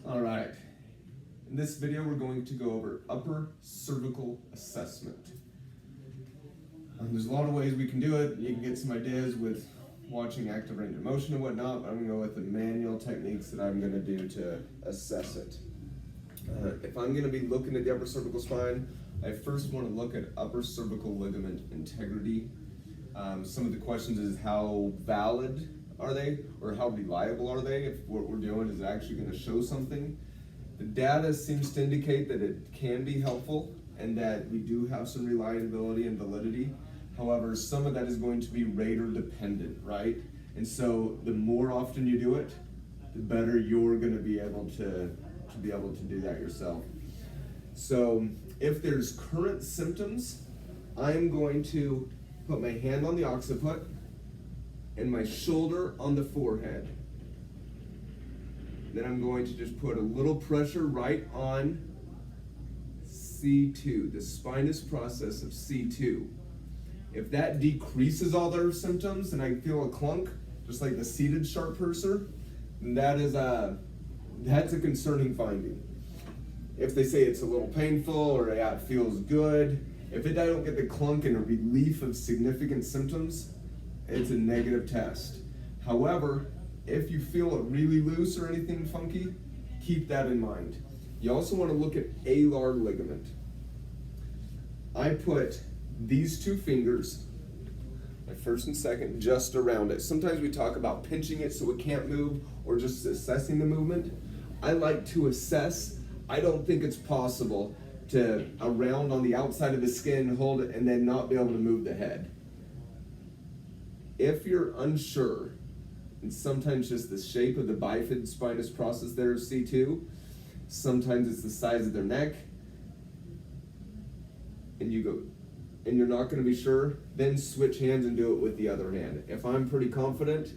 All right, in this video we're going to go over upper cervical assessment. There's a lot of ways we can do it. You can get some ideas with watching active range of motion and whatnot, but I'm going to go with the manual techniques that I'm going to do to assess it. If I'm going to be looking at the upper cervical spine, I first want to look at upper cervical ligament integrity. Some of the questions is how valid are they, or how reliable are they, if what we're doing is actually going to show something. The data seems to indicate that it can be helpful and that we do have some reliability and validity. However, some of that is going to be rater dependent, right? And so the more often you do it, the better you're going to be able to do that yourself. So if there's current symptoms, I'm going to put my hand on the occiput and my shoulder on the forehead. Then I'm going to just put a little pressure right on C2, the spinous process of C2. If that decreases all their symptoms and I feel a clunk, just like the seated sharp purser, then that's a concerning finding. If they say it's a little painful or yeah, it feels good, if I don't get the clunk and a relief of significant symptoms, it's a negative test. However, if you feel it really loose or anything funky, keep that in mind. You also want to look at alar ligament. I put these two fingers, my first and second, just around it. Sometimes we talk about pinching it so it can't move or just assessing the movement. I like to assess. I don't think it's possible to around on the outside of the skin, hold it, and then not be able to move the head. If you're unsure, and sometimes just the shape of the bifid spinous process there is C2, sometimes it's the size of their neck, and you're not going to be sure, then switch hands and do it with the other hand. If I'm pretty confident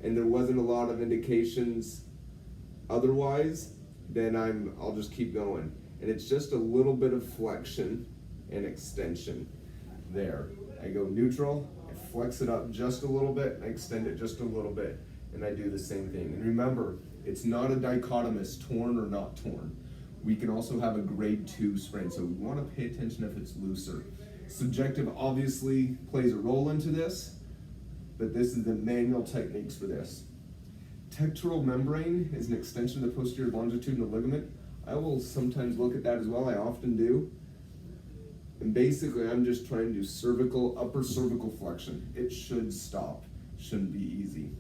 and there wasn't a lot of indications otherwise, then I'll just keep going. And it's just a little bit of flexion and extension there. I go neutral, I flex it up just a little bit, I extend it just a little bit, and I do the same thing. And remember, it's not a dichotomous, torn or not torn. We can also have a grade 2 sprain, so we want to pay attention if it's looser. Subjective obviously plays a role into this, but this is the manual techniques for this. Tectoral membrane is an extension of the posterior longitudinal ligament. I will sometimes look at that as well, I often do. And basically I'm just trying to do upper cervical flexion. It should stop, shouldn't be easy.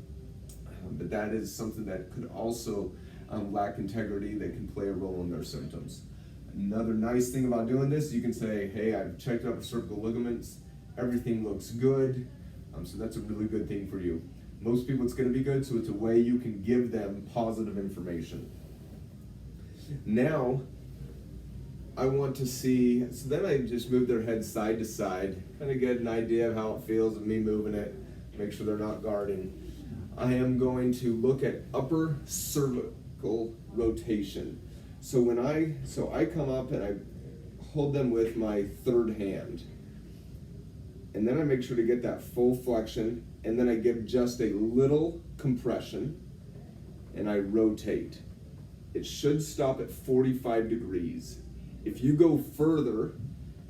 But that is something that could also lack integrity that can play a role in their symptoms. Another nice thing about doing this, you can say, hey, I've checked upper cervical ligaments, everything looks good, so that's a really good thing for you. Most people it's going to be good, so it's a way you can give them positive information. Now, I want to see, so then I just move their head side to side, kind of get an idea of how it feels of me moving it, make sure they're not guarding. I am going to look at upper cervical rotation. So I come up and I hold them with my third hand. And then I make sure to get that full flexion, and then I give just a little compression, and I rotate. It should stop at 45 degrees. If you go further,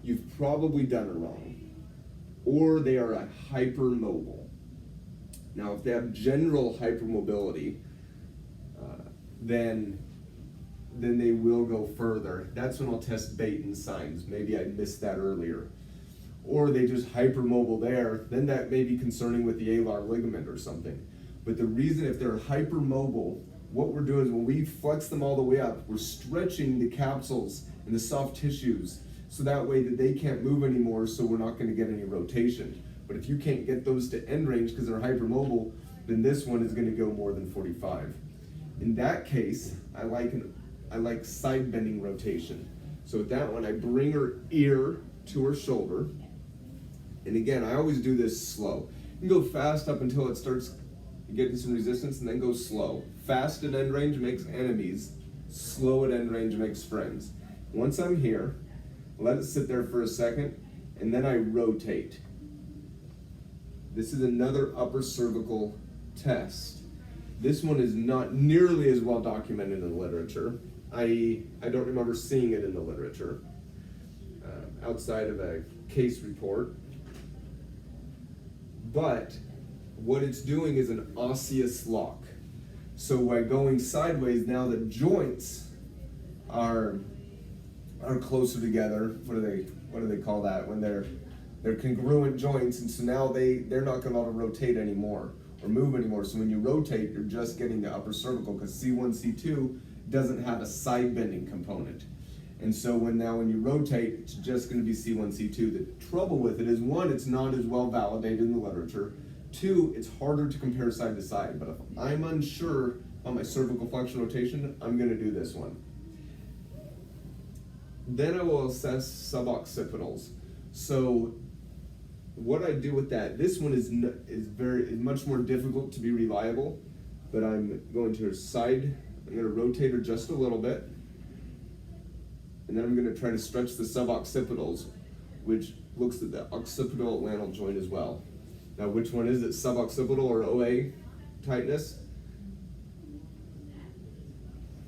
you've probably done it wrong, or they are a hypermobile. Now, if they have general hypermobility, then they will go further. That's when I'll test Baton signs. Maybe I missed that earlier. Or they just hypermobile there, then that may be concerning with the alar ligament or something. But the reason if they're hypermobile, what we're doing is when we flex them all the way up, we're stretching the capsules and the soft tissues so that way that they can't move anymore, so we're not going to get any rotation. But if you can't get those to end range because they're hypermobile, then this one is going to go more than 45. In that case, I like side bending rotation. So with that one, I bring her ear to her shoulder. And again, I always do this slow. You can go fast up until it starts getting some resistance, and then go slow. Fast at end range makes enemies. Slow at end range makes friends. Once I'm here, let it sit there for a second, and then I rotate. This is another upper cervical test. This one is not nearly as well documented in the literature. I don't remember seeing it in the literature outside of a case report. But what it's doing is an osseous lock. So by going sideways, now the joints are closer together. What do they call that? When they're congruent joints, and so now they're not going to be able to rotate anymore or move anymore. So when you rotate, you're just getting the upper cervical, because C1, C2 doesn't have a side bending component. And so when you rotate, it's just going to be C1, C2. The trouble with it is, one, it's not as well validated in the literature. Two, it's harder to compare side to side. But if I'm unsure on my cervical flexion rotation, I'm going to do this one. Then I will assess suboccipitals. So what I do with that, this one is much more difficult to be reliable, but I'm going to rotate her just a little bit, and then I'm going to try to stretch the suboccipitals, which looks at the occipital-atlantal joint as well. Now, which one is it, suboccipital or OA tightness?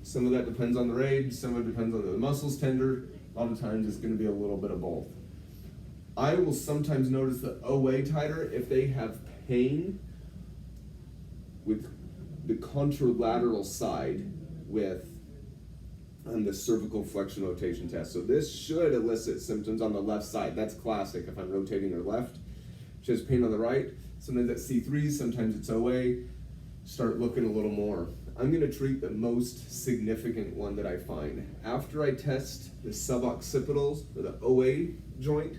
Some of that depends on the age, some of it depends on the muscles tender. A lot of times it's going to be a little bit of both. I will sometimes notice the OA tighter if they have pain with the contralateral side on the cervical flexion rotation test. So this should elicit symptoms on the left side. That's classic if I'm rotating her left. She has pain on the right. Sometimes that's C3, sometimes it's OA. Start looking a little more. I'm going to treat the most significant one that I find. After I test the suboccipitals, or the OA joint,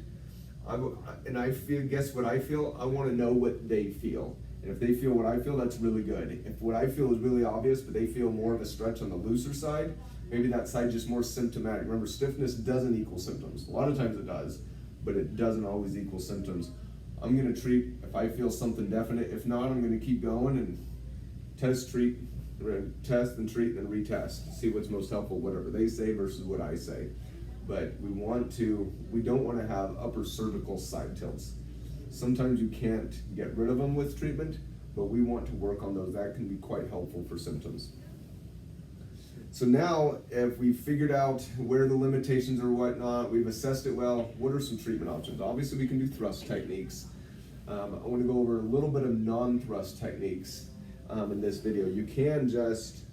guess what I feel? I want to know what they feel. And if they feel what I feel, that's really good. If what I feel is really obvious, but they feel more of a stretch on the looser side, maybe that side's just more symptomatic. Remember, stiffness doesn't equal symptoms. A lot of times it does, but it doesn't always equal symptoms. I'm going to treat if I feel something definite. If not, I'm going to keep going and test, treat, test and treat, and then retest. See what's most helpful, whatever they say versus what I say. But we don't want to have upper cervical side tilts. Sometimes you can't get rid of them with treatment, but we want to work on those. That can be quite helpful for symptoms. So now, if we've figured out where the limitations or whatnot, we've assessed it well, what are some treatment options? Obviously, we can do thrust techniques. I want to go over a little bit of non-thrust techniques in this video. You can just,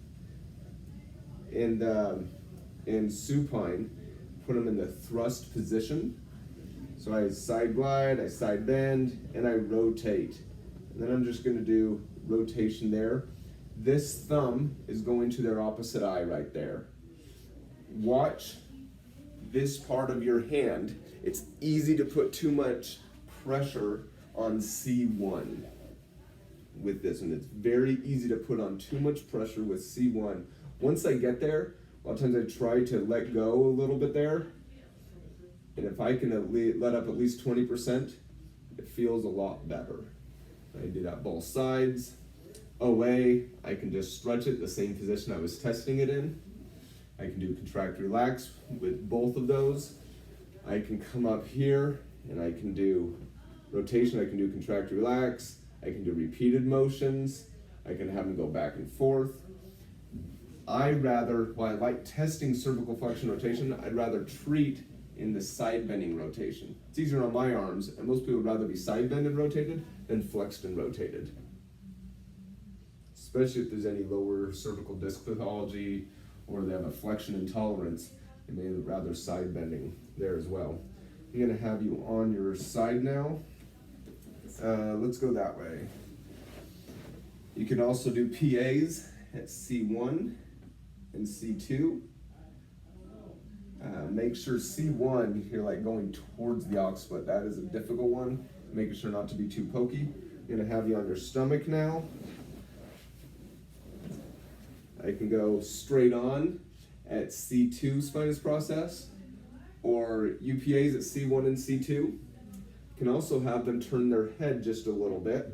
in supine, put them in the thrust position. So I side glide, I side bend, and I rotate. And then I'm just going to do rotation there. This thumb is going to their opposite eye right there. Watch this part of your hand. It's easy to put too much pressure on C1 with this one. It's very easy to put on too much pressure with C1. Once I get there, a lot of times I try to let go a little bit there. And if I can let up at least 20%, it feels a lot better. I do that both sides. OA, I can just stretch it the same position I was testing it in. I can do contract, relax with both of those. I can come up here and I can do rotation. I can do contract, relax. I can do repeated motions. I can have them go back and forth. While I like testing cervical flexion rotation, I'd rather treat in the side bending rotation. It's easier on my arms, and most people would rather be side bend and rotated than flexed and rotated. Especially if there's any lower cervical disc pathology or they have a flexion intolerance, they may rather side bending there as well. I'm going to have you on your side now. Let's go that way. You can also do PAs at C1 and C2. Make sure C1, you're like going towards the occiput. That is a difficult one. Making sure not to be too pokey. I'm going to have you on your stomach now. I can go straight on at C2 spinous process, or UPAs at C1 and C2. Can also have them turn their head just a little bit,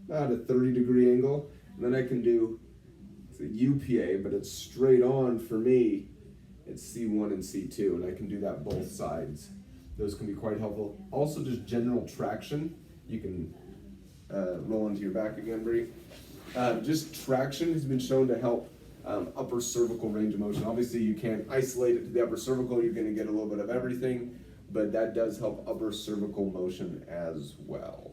about a 30-degree angle. And then I can do it's a UPA, but it's straight on for me. It's C1 and C2, and I can do that both sides. Those can be quite helpful. Also, just general traction. You can roll into your back again, Bree. Just traction has been shown to help upper cervical range of motion. Obviously, you can't isolate it to the upper cervical. You're going to get a little bit of everything, but that does help upper cervical motion as well.